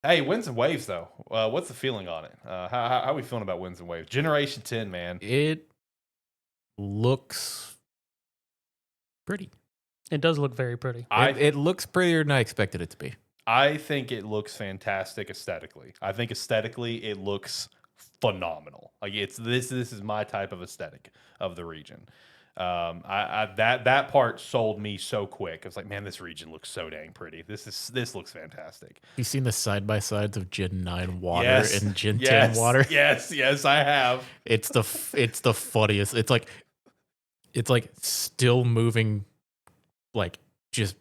Hey, Winds and Waves though. What's the feeling on it? How are we feeling about Winds and Waves? Generation 10, man. It looks pretty. It does look very pretty. It looks prettier than I expected it to be. I think it looks fantastic aesthetically. I think aesthetically it looks phenomenal. Like this is my type of aesthetic of the region. That part sold me so quick. I was like, man, this region looks so dang pretty. This looks fantastic. You seen the side by sides of Gen 9 water Yes, and Gen yes, 10 water? yes, I have. It's the funniest. It's like still moving, like just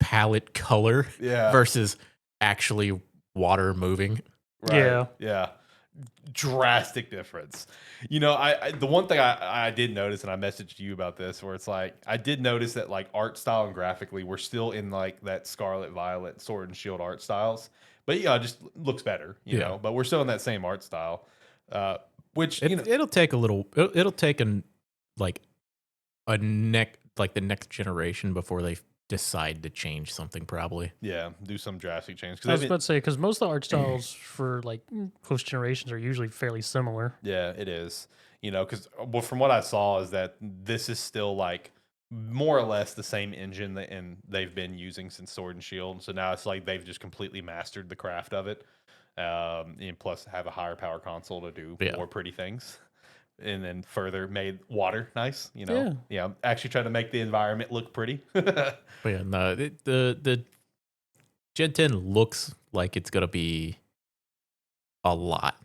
palette color Yeah, versus actually water moving. Yeah. yeah. Drastic difference. You know, the one thing I did notice, and I messaged you about this, where it's like I did notice that like art style and graphically, we're still in like that Scarlet Violet Sword and Shield art styles, but yeah, it just looks better, you know. But we're still in that same art style, which you know, It'll take a little. It'll take like a like the next generation before they decide to change something. Probably. yeah, do some drastic change. I was about to say, because most of the art styles for like close generations are usually fairly similar. Yeah, it is. You know, because well, from what I saw is that this is still like more or less the same engine that and they've been using since Sword and Shield. So now it's like they've just completely mastered the craft of it. And plus have a higher power console to do more pretty things. And then further made water nice, you know. Yeah, actually trying to make the environment look pretty. But yeah, no, the Gen 10 looks like it's gonna be a lot.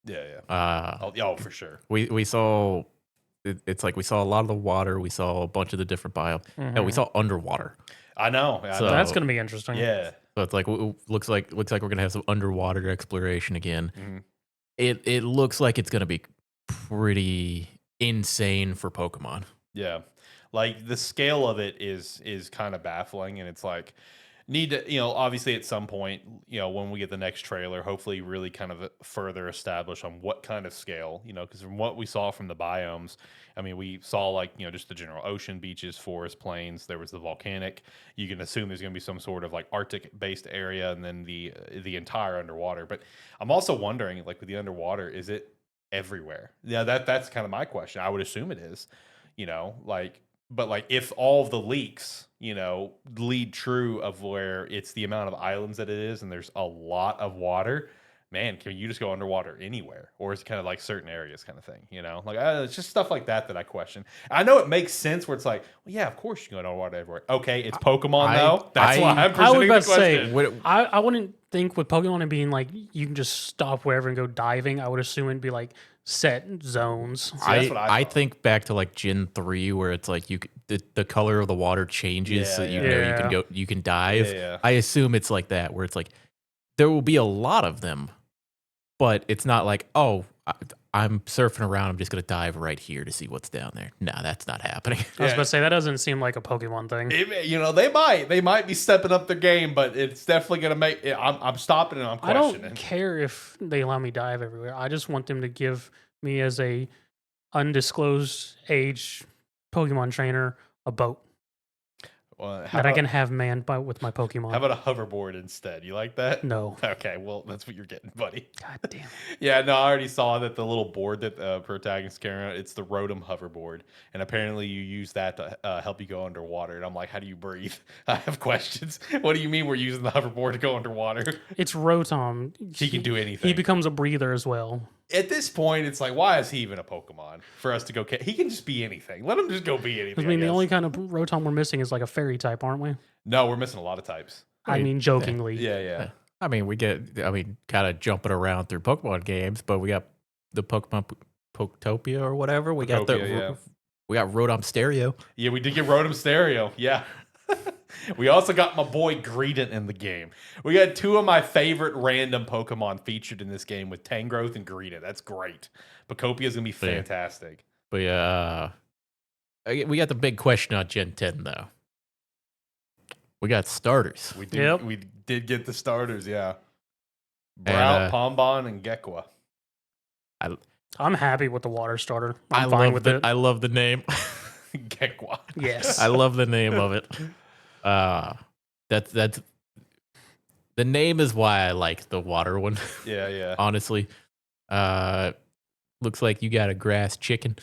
Yeah. Oh, for sure. We saw it's like we saw a lot of the water. We saw a bunch of the different biomes. And we saw underwater. I know. So that's gonna be interesting. Yeah. So it's like looks like we're gonna have some underwater exploration again. It looks like it's gonna be pretty insane for Pokemon. Yeah. Like the scale of it is kind of baffling, and it's like need to, you know, obviously at some point, you know, when we get the next trailer, hopefully really kind of further establish on what kind of scale, you know, because from what we saw from the biomes, I mean, we saw like, you know, just the general ocean, beaches, forest, plains. There was the volcanic. You can assume there's going to be some sort of like Arctic based area, and then the entire underwater. But I'm also wondering, like with the underwater, is it everywhere? Yeah, that's kind of my question. I would assume it is, you know, like, but like if all of the leaks, you know, lead true of where it's the amount of islands that it is, and there's a lot of water, man, can you just go underwater anywhere, or is it kind of like certain areas kind of thing, you know? Like it's just stuff like that I question. I know it makes sense where it's like, well, yeah, of course you can go underwater everywhere. Okay, it's Pokemon though. That's why I'm presenting the question. I wouldn't think with Pokemon and being like you can just stop wherever and go diving. I would assume it'd be like set zones. See, that's what I think back to like Gen 3 where it's like the color of the water changes so you know you can dive. Yeah. I assume it's like that where it's like there will be a lot of them, but it's not like, oh, I'm surfing around, I'm just going to dive right here to see what's down there. No, that's not happening. I was about to say, that doesn't seem like a Pokemon thing. You know, they might be stepping up their game, but it's definitely going to make I'm stopping and I'm questioning. I don't care if they allow me dive everywhere. I just want them to give me, as a undisclosed age Pokemon trainer, a boat. That I can have manned with my Pokemon. How about a hoverboard instead? You like that? No. Okay, well, that's what you're getting, buddy. God damn. Yeah, no, I already saw that the little board that the protagonist carrying, it's the Rotom hoverboard, and apparently you use that to help you go underwater. And I'm like, how do you breathe? I have questions. What do you mean we're using the hoverboard to go underwater? It's Rotom. He can do anything. He becomes a breather as well. At this point, it's like, why is he even a Pokemon for us to go? He can just be anything. Let him just go be anything. I mean, the only kind of Rotom we're missing is like a fairy type, aren't we? No, we're missing a lot of types. I mean, jokingly. Yeah. I mean, kind of jumping around through Pokemon games, but we got the Pokemon Poketopia or whatever. We got Rotom Stereo. Yeah, we did get Rotom Stereo. Yeah. We also got my boy Greedent in the game. We got two of my favorite random Pokemon featured in this game with Tangrowth and Greedent. That's great. Pokopia is going to be fantastic. But yeah, we got the big question on Gen 10, though. We got starters. We did get the starters, yeah. Brout, Pombon, and Gekwa. I'm happy with the water starter. I'm fine with it. I love the name. Gekwa. Yes. I love the name of it. That's The name is why I like the water one. Yeah. Honestly. Looks like you got a grass chicken.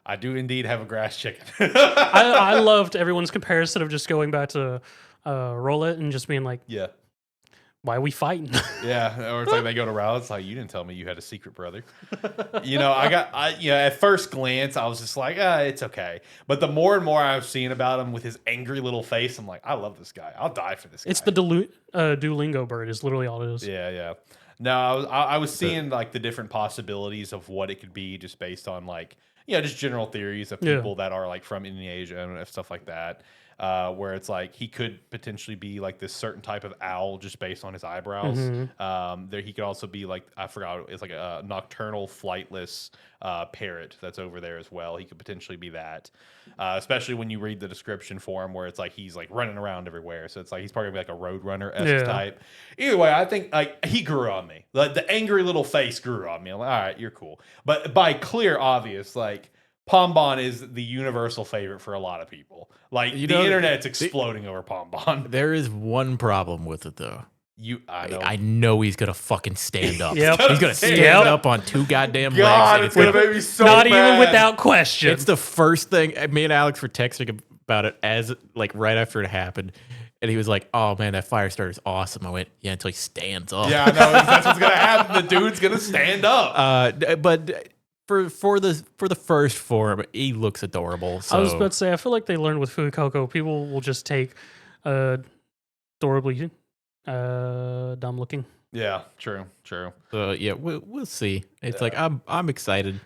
I do indeed have a grass chicken. I loved everyone's comparison of just going back to Roll It and just being like, yeah. why are we fighting? Yeah, or it's like they go to Rowell. It's like, you didn't tell me you had a secret brother. At first glance, I was just like, it's okay. But the more and more I've seen about him with his angry little face, I'm like, I love this guy. I'll die for this guy. It's the Duolingo bird is literally all it is. Yeah. No, I was seeing like the different possibilities of what it could be just based on like, just general theories of people that are like from Indonesia and stuff like that. Where it's like he could potentially be like this certain type of owl just based on his eyebrows. There he could also be like, I forgot, it's like a nocturnal flightless parrot that's over there as well. He could potentially be that, especially when you read the description for him where it's like he's like running around everywhere. So it's like he's probably like a Roadrunner-esque type. Either way, I think like he grew on me. Like the angry little face grew on me. I'm like, all right, you're cool. But by clear obvious, like Pombon is the universal favorite for a lot of people. Like the internet's exploding over Pombon. There is one problem with it though. I know he's gonna fucking stand up. Yep. He's gonna stand up on two goddamn legs. It's gonna make me so Not mad. even without question. It's the first thing. Me and Alex were texting about it as like right after it happened, and he was like, "Oh man, that fire starter is awesome." I went, "Yeah, until he stands up." Yeah, I know that's what's gonna happen. The dude's gonna stand up. But for the first form, he looks adorable. So. I was about to say, I feel like they learned with Fuecoco, people will just take adorably dumb looking. Yeah, true. So yeah, we'll see. It's like I'm excited.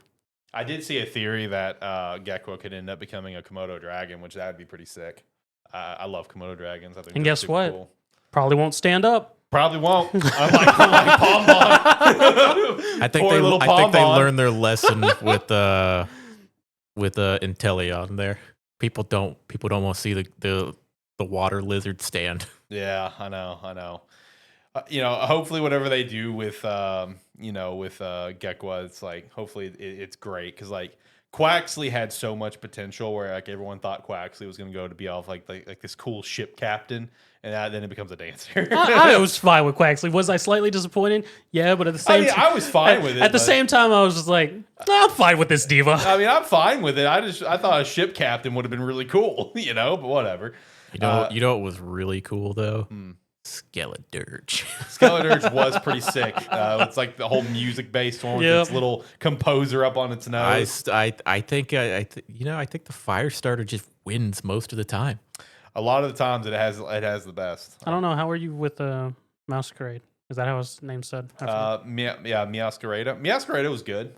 I did see a theory that Gekko could end up becoming a Komodo dragon, which that would be pretty sick. I love Komodo dragons. I think. And they're guess super what? Cool. Probably won't stand up. Probably won't. Unlike Pombon. I think they learned their lesson with Inteleon there. People don't want to see the water lizard stand. Yeah, I know. Hopefully whatever they do with Gekwa, it's like hopefully it's great because like Quaxley had so much potential where like everyone thought Quaxley was going to go to be off like this cool ship captain, and then it becomes a dancer. I was fine with Quaxley. Was I slightly disappointed? Yeah, but at the same time, I was fine with it. At the same time, I was just like, I'm fine with this diva. I mean, I'm fine with it. I thought a ship captain would have been really cool, but whatever. You know what was really cool though? Skeledirge. Skeledirge was pretty sick. It's like the whole music based one with its little composer up on its nose. I think the fire starter just wins most of the time. A lot of the times it has the best. I don't know. How are you with Masquerade? Is that how his name's said? Meowscarada. Meowscarada was good.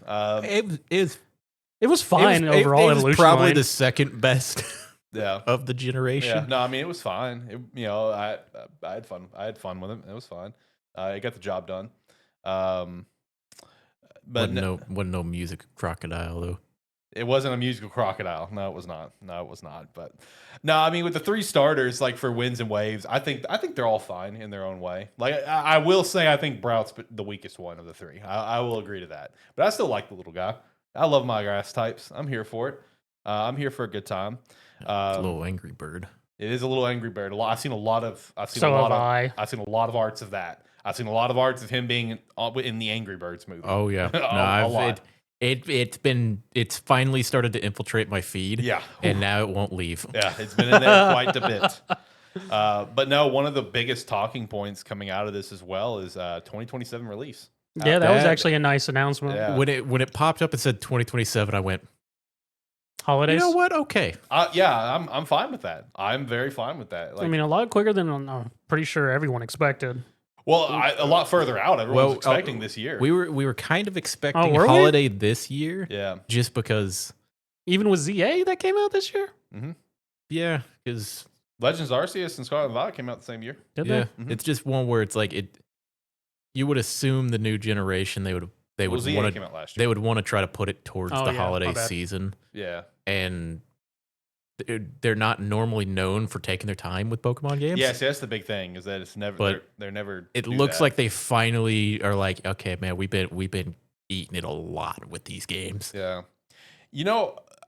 It was fine overall. It was probably the second best. Yeah, of the generation. Yeah. No, I mean it was fine. I had fun. I had fun with it. It was fine. It got the job done. But wasn't no music crocodile though. It wasn't a musical crocodile. No, it was not. But no, I mean with the three starters, like for wins and waves, I think they're all fine in their own way. Like I will say, I think Brout's the weakest one of the three. I will agree to that. But I still like the little guy. I love my grass types. I'm here for it. I'm here for a good time. It's a little angry bird. It is a little angry bird. I've seen a lot of arts of that. I've seen a lot of arts of him being in the Angry Birds movie. Oh yeah, a lot. It's finally started to infiltrate my feed. Yeah, and now it won't leave. Yeah, it's been in there quite a bit. But no, one of the biggest talking points coming out of this as well is 2027 release. Yeah, that was actually a nice announcement. Yeah. When it popped up and said 2027, I went, holidays. You know what? Okay. I'm fine with that. I'm very fine with that. Like, I mean, a lot quicker than I'm pretty sure everyone expected. Well, a lot further out. Everyone was expecting this year. We were kind of expecting holiday this year. Yeah. Just because. Even with ZA that came out this year? Mm-hmm. Yeah, because Legends Arceus and Scarlet Violet came out the same year. Did they? Mm-hmm. It's just one where it's like you would assume the new generation they would want to try to put it towards the holiday season. Yeah. And they're not normally known for taking their time with Pokemon games. Yeah, see, that's the big thing is that it's never. But they're never. It looks like they finally are like, okay, man, we've been eating it a lot with these games. Yeah,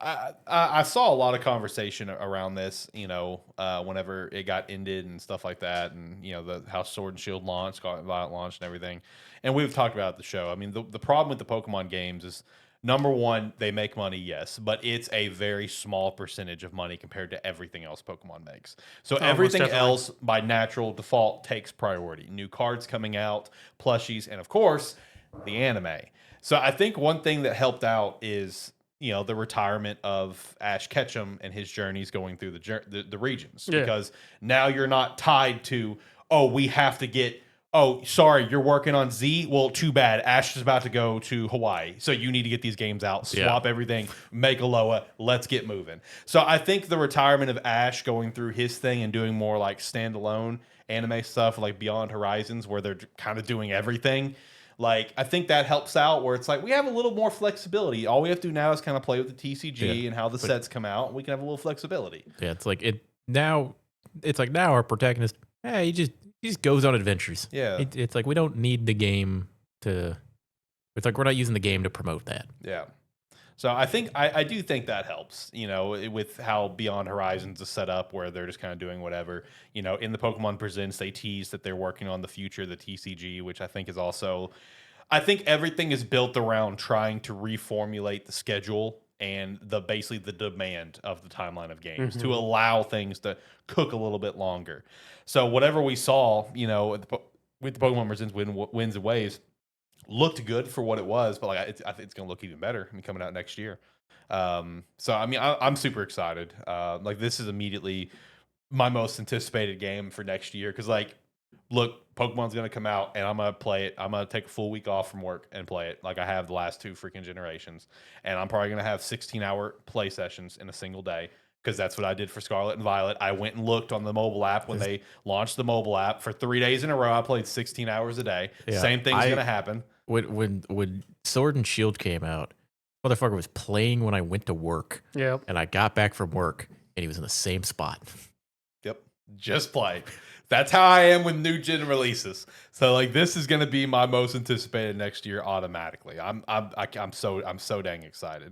I saw a lot of conversation around this, whenever it got ended and stuff like that, and how Sword and Shield launched, Scarlet and Violet launched, and everything. And we've talked about it at the show. I mean, the problem with the Pokemon games is number one, they make money, yes, but it's a very small percentage of money compared to everything else Pokemon makes. So most everything definitely. else, by natural default, takes priority. New cards coming out, plushies, and of course, the anime. So I think one thing that helped out is the retirement of Ash Ketchum and his journeys going through the regions, Yeah. because now you're not tied to, oh, we have to get, oh, sorry, you're working on Z. Well, too bad. Ash is about to go to Hawaii, so you need to get these games out, swap everything, make Alola, let's get moving. So I think the retirement of Ash going through his thing and doing more like standalone anime stuff, like Beyond Horizons, where they're kind of doing everything. Like, I think that helps out where it's like we have a little more flexibility. All we have to do now is kind of play with the TCG and how the sets come out. And we can have a little flexibility. Yeah, it's like now our protagonist, he just goes on adventures. Yeah. It's like we don't need the game to. It's like we're not using the game to promote that. Yeah. So I think I do think that helps, with how Beyond Horizons is set up, where they're just kind of doing whatever. In the Pokemon Presents, they tease that they're working on the future of the TCG, which I think is also, I think everything is built around trying to reformulate the schedule and basically the demand of the timeline of games to allow things to cook a little bit longer. So whatever we saw, with the Pokemon Presents Winds and Waves, looked good for what it was, but like I think it's gonna look even better. Coming out next year. So I mean, I'm super excited. Like, this is immediately my most anticipated game for next year, because like, look, Pokemon's gonna come out and I'm gonna play it. I'm gonna take a full week off from work and play it, like I have the last 2 freaking generations, and I'm probably gonna have 16-hour play sessions in a single day. Because that's what I did for Scarlet and Violet. I went and looked on the mobile app when they launched the mobile app. For 3 days in a row, I played 16 hours a day. Yeah, Same thing's going to happen. When Sword and Shield came out, motherfucker was playing when I went to work. Yep. And I got back from work, and he was in the same spot. Yep. Just play. That's how I am with new gen releases. So like, this is going to be my most anticipated next year automatically. I'm so dang excited.